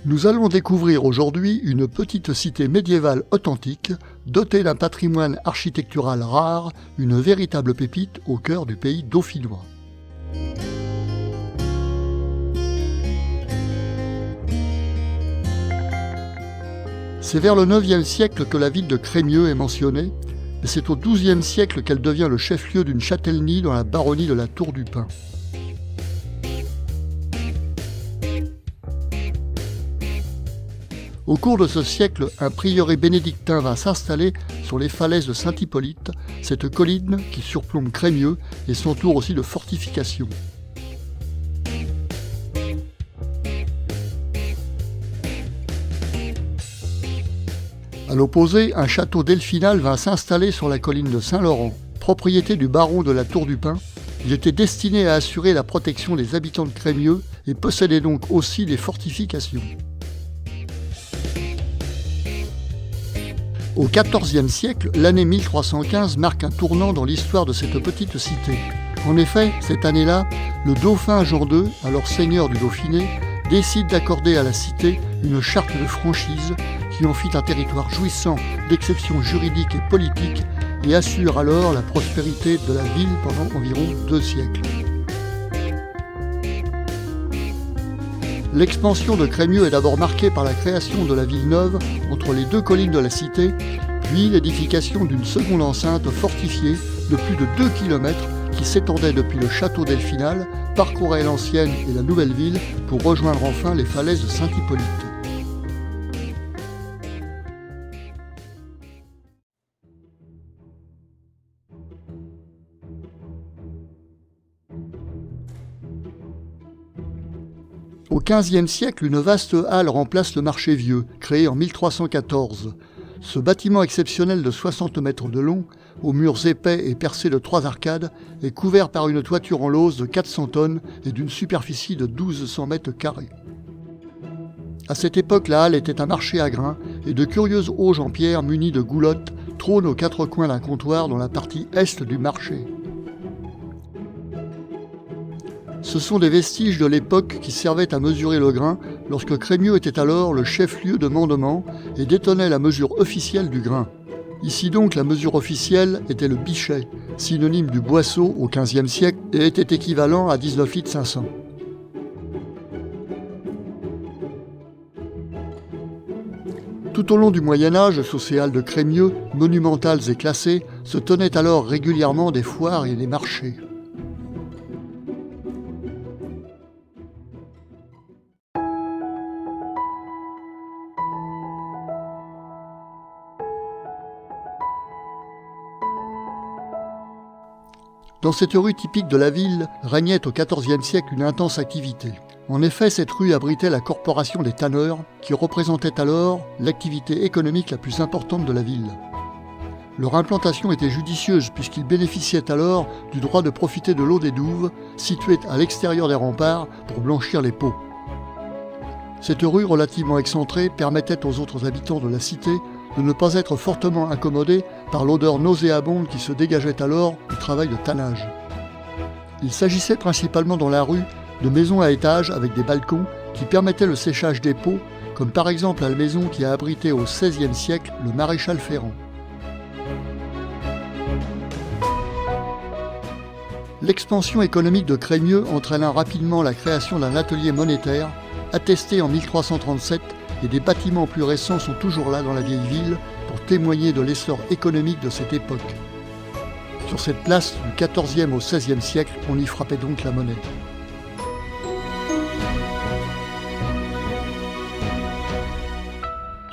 Nous allons découvrir aujourd'hui une petite cité médiévale authentique, dotée d'un patrimoine architectural rare, une véritable pépite au cœur du pays dauphinois. C'est vers le IXe siècle que la ville de Crémieux est mentionnée, mais c'est au XIIe siècle qu'elle devient le chef-lieu d'une châtellenie dans la baronnie de la Tour du Pin. Au cours de ce siècle, un prieuré bénédictin va s'installer sur les falaises de Saint-Hippolyte, cette colline qui surplombe Crémieux et s'entoure aussi de fortifications. À l'opposé, un château delphinal va s'installer sur la colline de Saint-Laurent. Propriété du baron de la Tour du Pin, il était destiné à assurer la protection des habitants de Crémieux et possédait donc aussi des fortifications. Au XIVe siècle, l'année 1315 marque un tournant dans l'histoire de cette petite cité. En effet, cette année-là, le dauphin Jean II, alors seigneur du Dauphiné, décide d'accorder à la cité une charte de franchise qui en fit un territoire jouissant d'exceptions juridiques et politiques et assure alors la prospérité de la ville pendant environ 2 siècles. L'expansion de Crémieux est d'abord marquée par la création de la ville neuve entre les 2 collines de la cité, puis l'édification d'une seconde enceinte fortifiée de plus de 2 km qui s'étendait depuis le château delphinal, parcourait l'ancienne et la nouvelle ville pour rejoindre enfin les falaises de Saint-Hippolyte. Au XVe siècle, une vaste halle remplace le marché vieux, créé en 1314. Ce bâtiment exceptionnel de 60 mètres de long, aux murs épais et percés de 3 arcades, est couvert par une toiture en lauze de 400 tonnes et d'une superficie de 1200 mètres carrés. À cette époque, la halle était un marché à grains et de curieuses auges en pierre munies de goulottes trônent aux 4 coins d'un comptoir dans la partie est du marché. Ce sont des vestiges de l'époque qui servaient à mesurer le grain lorsque Crémieux était alors le chef-lieu de mandement et détenait la mesure officielle du grain. Ici donc la mesure officielle était le bichet, synonyme du boisseau au XVe siècle et était équivalent à 19 litres 500. Tout au long du Moyen-Âge, sous ces halles de Crémieux, monumentales et classées, se tenaient alors régulièrement des foires et des marchés. Dans cette rue typique de la ville, régnait au XIVe siècle une intense activité. En effet, cette rue abritait la corporation des tanneurs, qui représentait alors l'activité économique la plus importante de la ville. Leur implantation était judicieuse puisqu'ils bénéficiaient alors du droit de profiter de l'eau des douves, située à l'extérieur des remparts, pour blanchir les peaux. Cette rue relativement excentrée permettait aux autres habitants de la cité de ne pas être fortement incommodés par l'odeur nauséabonde qui se dégageait alors du travail de tannage. Il s'agissait principalement dans la rue de maisons à étages avec des balcons qui permettaient le séchage des peaux, comme par exemple la maison qui a abrité au XVIe siècle le maréchal Ferrand. L'expansion économique de Crémieux entraîna rapidement la création d'un atelier monétaire, attesté en 1337, et des bâtiments plus récents sont toujours là dans la vieille ville pour témoigner de l'essor économique de cette époque. Sur cette place, du XIVe au XVIe siècle, on y frappait donc la monnaie.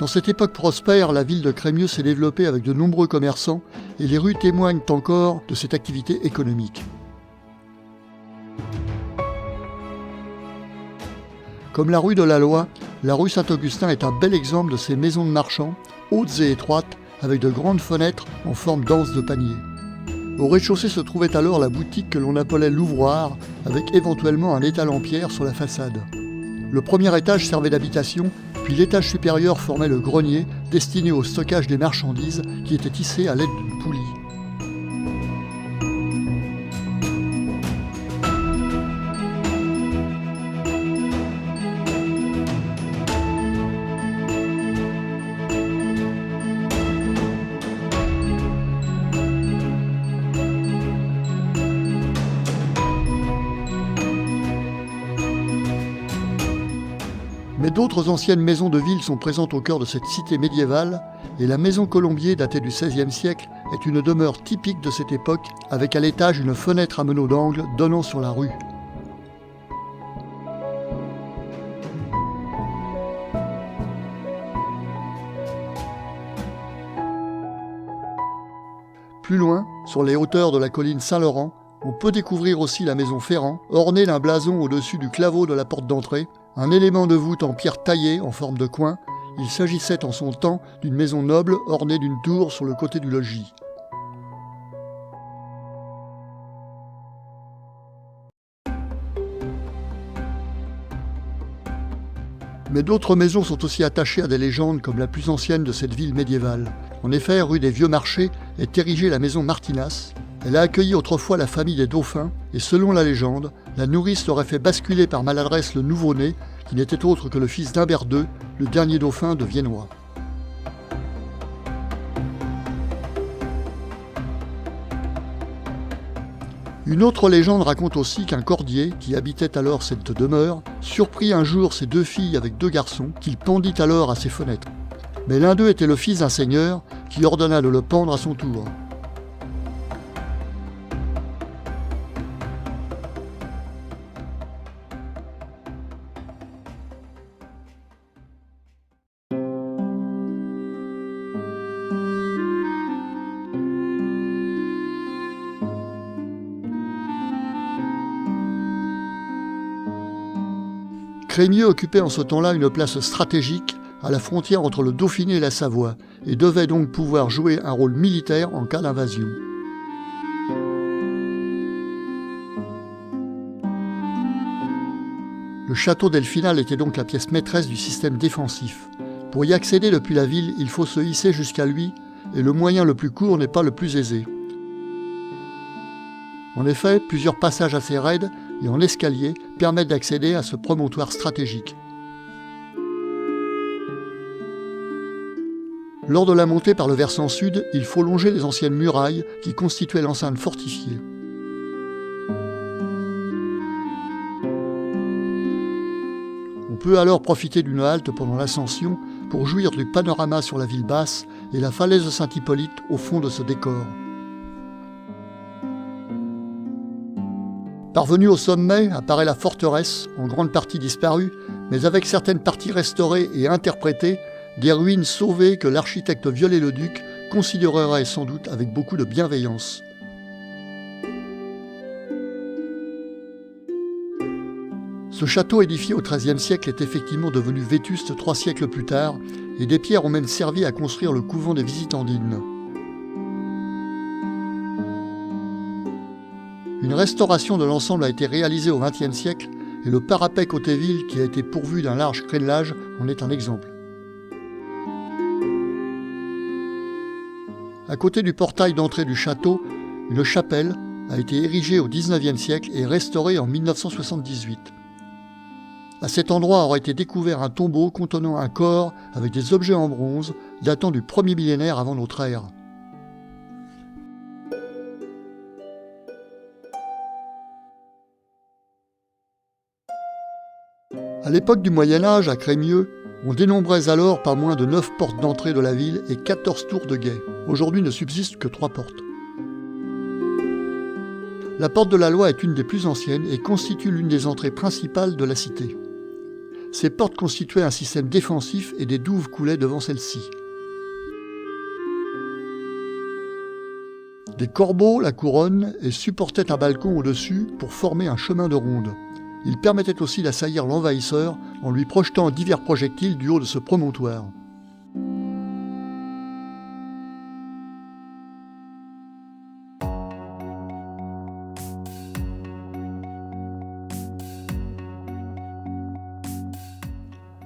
Dans cette époque prospère, la ville de Crémieux s'est développée avec de nombreux commerçants et les rues témoignent encore de cette activité économique. Comme la rue de la Loi, la rue Saint-Augustin est un bel exemple de ces maisons de marchands, hautes et étroites, avec de grandes fenêtres en forme d'anse de panier. Au rez-de-chaussée se trouvait alors la boutique que l'on appelait l'ouvroir, avec éventuellement un étal en pierre sur la façade. Le premier étage servait d'habitation, puis l'étage supérieur formait le grenier, destiné au stockage des marchandises, qui était tissé à l'aide d'une poulie. Mais d'autres anciennes maisons de ville sont présentes au cœur de cette cité médiévale, et la maison Colombier, datée du XVIe siècle, est une demeure typique de cette époque, avec à l'étage une fenêtre à meneaux d'angle donnant sur la rue. Plus loin, sur les hauteurs de la colline Saint-Laurent, on peut découvrir aussi la maison Ferrand, ornée d'un blason au-dessus du claveau de la porte d'entrée, un élément de voûte en pierre taillée en forme de coin. Il s'agissait en son temps d'une maison noble ornée d'une tour sur le côté du logis. Mais d'autres maisons sont aussi attachées à des légendes comme la plus ancienne de cette ville médiévale. En effet, rue des Vieux Marchés est érigée la maison Martinas. Elle a accueilli autrefois la famille des dauphins, et selon la légende, la nourrice aurait fait basculer par maladresse le nouveau-né, qui n'était autre que le fils d'Humbert II, le dernier dauphin de Viennois. Une autre légende raconte aussi qu'un cordier, qui habitait alors cette demeure, surprit un jour ses 2 filles avec 2 garçons, qu'il pendit alors à ses fenêtres. Mais l'un d'eux était le fils d'un seigneur, qui ordonna de le pendre à son tour. Crémieux occupait en ce temps-là une place stratégique à la frontière entre le Dauphiné et la Savoie, et devait donc pouvoir jouer un rôle militaire en cas d'invasion. Le château d'Elfinal était donc la pièce maîtresse du système défensif. Pour y accéder depuis la ville, il faut se hisser jusqu'à lui, et le moyen le plus court n'est pas le plus aisé. En effet, plusieurs passages assez raides et en escalier permettent d'accéder à ce promontoire stratégique. Lors de la montée par le versant sud, il faut longer les anciennes murailles qui constituaient l'enceinte fortifiée. On peut alors profiter d'une halte pendant l'ascension pour jouir du panorama sur la ville basse et la falaise de Saint-Hippolyte au fond de ce décor. Parvenue au sommet, apparaît la forteresse, en grande partie disparue, mais avec certaines parties restaurées et interprétées, des ruines sauvées que l'architecte Viollet-le-Duc considérerait sans doute avec beaucoup de bienveillance. Ce château édifié au XIIIe siècle est effectivement devenu vétuste 3 siècles plus tard, et des pierres ont même servi à construire le couvent des Visitandines. Une restauration de l'ensemble a été réalisée au XXe siècle et le parapet côté ville, qui a été pourvu d'un large crénelage, en est un exemple. À côté du portail d'entrée du château, une chapelle a été érigée au XIXe siècle et restaurée en 1978. À cet endroit aurait été découvert un tombeau contenant un corps avec des objets en bronze datant du 1er millénaire avant notre ère. À l'époque du Moyen-Âge, à Crémieux, on dénombrait alors pas moins de 9 portes d'entrée de la ville et 14 tours de guet. Aujourd'hui ne subsistent que 3 portes. La porte de la Loi est une des plus anciennes et constitue l'une des entrées principales de la cité. Ces portes constituaient un système défensif et des douves coulaient devant celles-ci. Des corbeaux la couronnent et supportaient un balcon au-dessus pour former un chemin de ronde. Il permettait aussi d'assaillir l'envahisseur en lui projetant divers projectiles du haut de ce promontoire.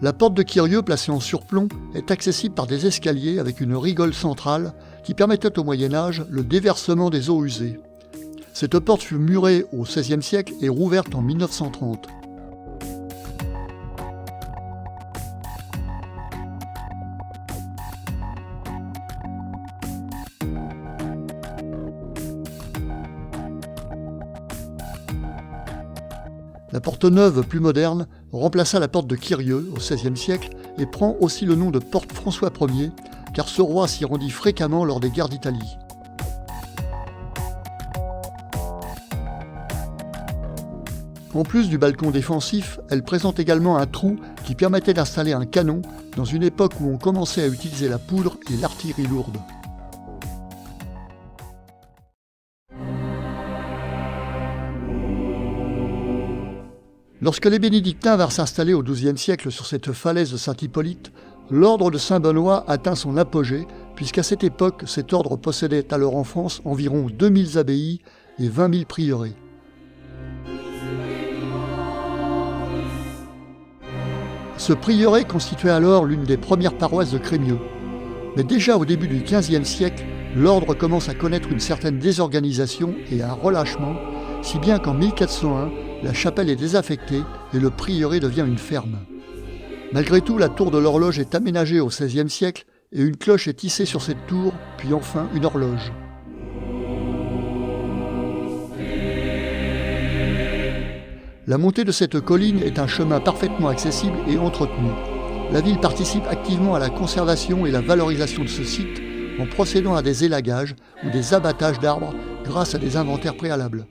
La porte de Quirieux, placée en surplomb, est accessible par des escaliers avec une rigole centrale qui permettait au Moyen-Âge le déversement des eaux usées. Cette porte fut murée au XVIe siècle et rouverte en 1930. La porte neuve, plus moderne, remplaça la porte de Quirieu au XVIe siècle et prend aussi le nom de porte François Ier, car ce roi s'y rendit fréquemment lors des guerres d'Italie. En plus du balcon défensif, elle présente également un trou qui permettait d'installer un canon dans une époque où on commençait à utiliser la poudre et l'artillerie lourde. Lorsque les bénédictins vinrent s'installer au XIIe siècle sur cette falaise de Saint-Hippolyte, l'ordre de Saint-Benoît atteint son apogée, puisqu'à cette époque, cet ordre possédait alors en France environ 2000 abbayes et 20 000 prieurés. Ce prieuré constituait alors l'une des premières paroisses de Crémieux. Mais déjà au début du XVe siècle, l'ordre commence à connaître une certaine désorganisation et un relâchement, si bien qu'en 1401, la chapelle est désaffectée et le prieuré devient une ferme. Malgré tout, la tour de l'horloge est aménagée au XVIe siècle et une cloche est hissée sur cette tour, puis enfin une horloge. La montée de cette colline est un chemin parfaitement accessible et entretenu. La ville participe activement à la conservation et la valorisation de ce site en procédant à des élagages ou des abattages d'arbres grâce à des inventaires préalables.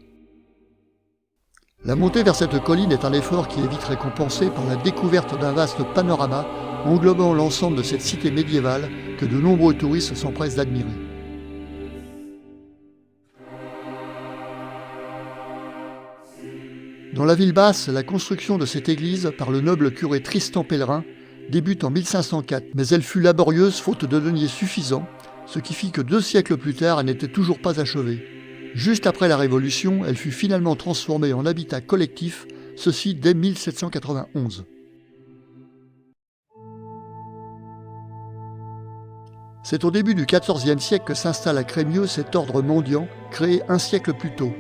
La montée vers cette colline est un effort qui est vite récompensé par la découverte d'un vaste panorama englobant l'ensemble de cette cité médiévale que de nombreux touristes s'empressent d'admirer. Dans la ville basse, la construction de cette église par le noble curé Tristan Pellerin débute en 1504, mais elle fut laborieuse faute de deniers suffisants, ce qui fit que 2 siècles plus tard, elle n'était toujours pas achevée. Juste après la Révolution, elle fut finalement transformée en habitat collectif, ceci dès 1791. C'est au début du XIVe siècle que s'installe à Crémieux cet ordre mendiant, créé un siècle plus tôt.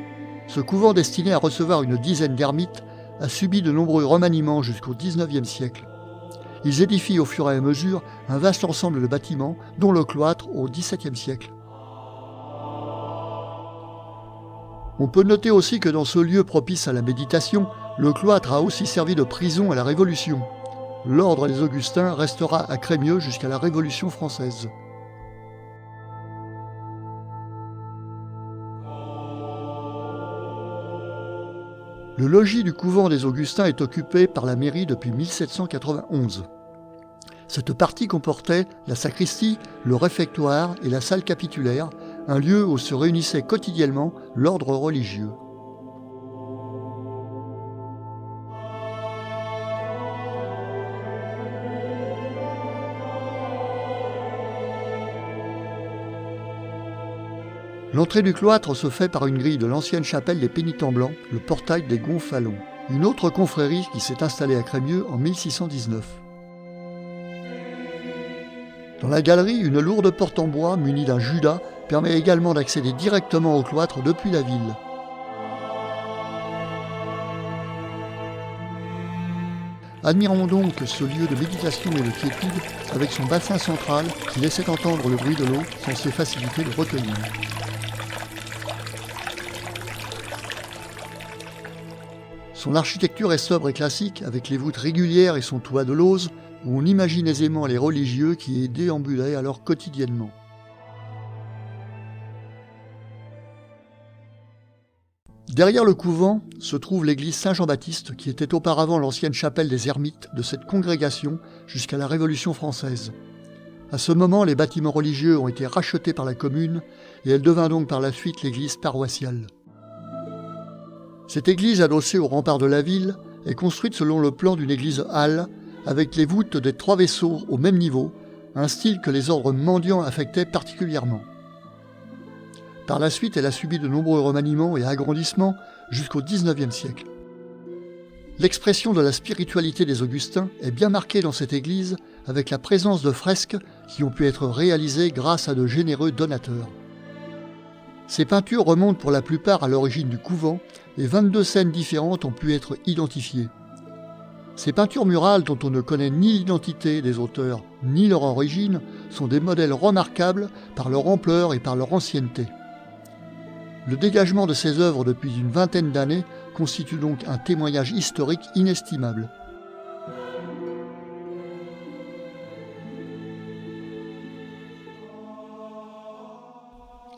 Ce couvent destiné à recevoir une dizaine d'ermites a subi de nombreux remaniements jusqu'au XIXe siècle. Ils édifient au fur et à mesure un vaste ensemble de bâtiments, dont le cloître au XVIIe siècle. On peut noter aussi que dans ce lieu propice à la méditation, le cloître a aussi servi de prison à la Révolution. L'ordre des Augustins restera à Crémieux jusqu'à la Révolution française. Le logis du couvent des Augustins est occupé par la mairie depuis 1791. Cette partie comportait la sacristie, le réfectoire et la salle capitulaire, un lieu où se réunissait quotidiennement l'ordre religieux. L'entrée du cloître se fait par une grille de l'ancienne chapelle des Pénitents Blancs, le portail des Gonfalons, une autre confrérie qui s'est installée à Crémieux en 1619. Dans la galerie, une lourde porte en bois munie d'un judas permet également d'accéder directement au cloître depuis la ville. Admirons donc ce lieu de méditation et de quiétude avec son bassin central qui laissait entendre le bruit de l'eau censé faciliter le recueillement. Son architecture est sobre et classique, avec les voûtes régulières et son toit de lauze, où on imagine aisément les religieux qui y déambulaient alors quotidiennement. Derrière le couvent se trouve l'église Saint-Jean-Baptiste, qui était auparavant l'ancienne chapelle des ermites de cette congrégation jusqu'à la Révolution française. À ce moment, les bâtiments religieux ont été rachetés par la commune et elle devint donc par la suite l'église paroissiale. Cette église, adossée au rempart de la ville, est construite selon le plan d'une église halle, avec les voûtes des 3 vaisseaux au même niveau, un style que les ordres mendiants affectaient particulièrement. Par la suite, elle a subi de nombreux remaniements et agrandissements jusqu'au XIXe siècle. L'expression de la spiritualité des Augustins est bien marquée dans cette église, avec la présence de fresques qui ont pu être réalisées grâce à de généreux donateurs. Ces peintures remontent pour la plupart à l'origine du couvent et 22 scènes différentes ont pu être identifiées. Ces peintures murales dont on ne connaît ni l'identité des auteurs ni leur origine sont des modèles remarquables par leur ampleur et par leur ancienneté. Le dégagement de ces œuvres depuis une vingtaine d'années constitue donc un témoignage historique inestimable.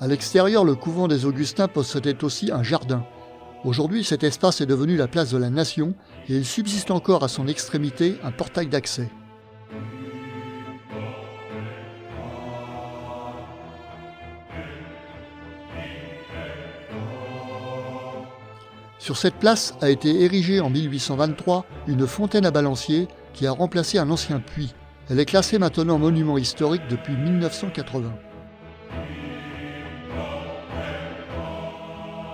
À l'extérieur, le couvent des Augustins possédait aussi un jardin. Aujourd'hui, cet espace est devenu la place de la Nation et il subsiste encore à son extrémité un portail d'accès. Sur cette place a été érigée en 1823 une fontaine à balancier qui a remplacé un ancien puits. Elle est classée maintenant monument historique depuis 1980.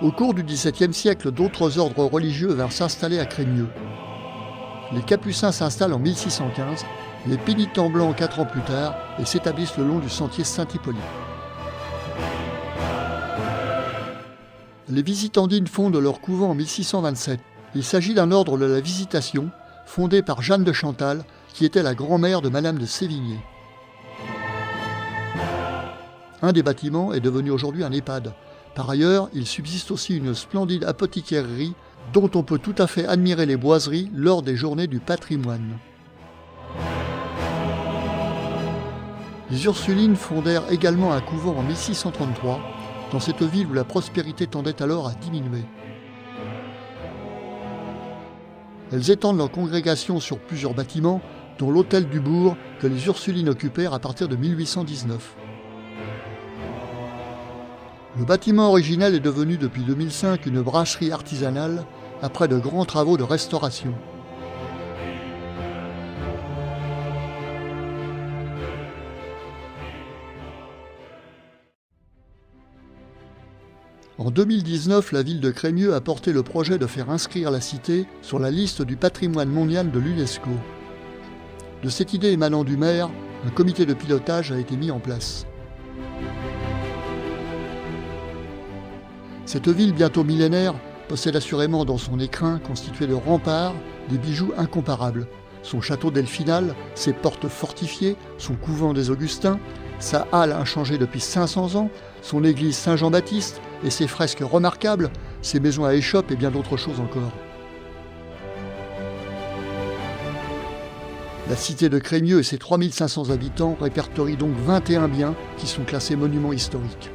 Au cours du XVIIe siècle, d'autres ordres religieux vinrent s'installer à Crémieux. Les Capucins s'installent en 1615, les Pénitents blancs 4 ans plus tard et s'établissent le long du sentier Saint-Hippolyte. Les Visitandines fondent leur couvent en 1627. Il s'agit d'un ordre de la Visitation, fondé par Jeanne de Chantal, qui était la grand-mère de Madame de Sévigné. Un des bâtiments est devenu aujourd'hui un EHPAD. Par ailleurs, il subsiste aussi une splendide apothicaire-rie dont on peut tout à fait admirer les boiseries lors des journées du patrimoine. Les Ursulines fondèrent également un couvent en 1633, dans cette ville où la prospérité tendait alors à diminuer. Elles étendent leur congrégation sur plusieurs bâtiments, dont l'hôtel du bourg que les Ursulines occupèrent à partir de 1819. Le bâtiment originel est devenu depuis 2005 une brasserie artisanale après de grands travaux de restauration. En 2019, la ville de Crémieux a porté le projet de faire inscrire la cité sur la liste du patrimoine mondial de l'UNESCO. De cette idée émanant du maire, un comité de pilotage a été mis en place. Cette ville bientôt millénaire possède assurément dans son écrin, constitué de remparts, des bijoux incomparables. Son château delphinal, ses portes fortifiées, son couvent des Augustins, sa halle inchangée depuis 500 ans, son église Saint-Jean-Baptiste et ses fresques remarquables, ses maisons à échoppes et bien d'autres choses encore. La cité de Crémieux et ses 3500 habitants répertorient donc 21 biens qui sont classés monuments historiques.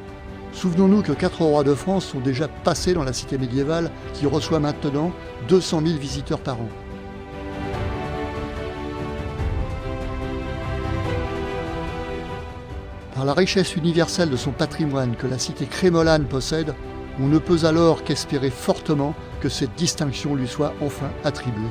Souvenons-nous que 4 rois de France sont déjà passés dans la cité médiévale qui reçoit maintenant 200 000 visiteurs par an. Par la richesse universelle de son patrimoine que la cité crémolane possède, on ne peut alors qu'espérer fortement que cette distinction lui soit enfin attribuée.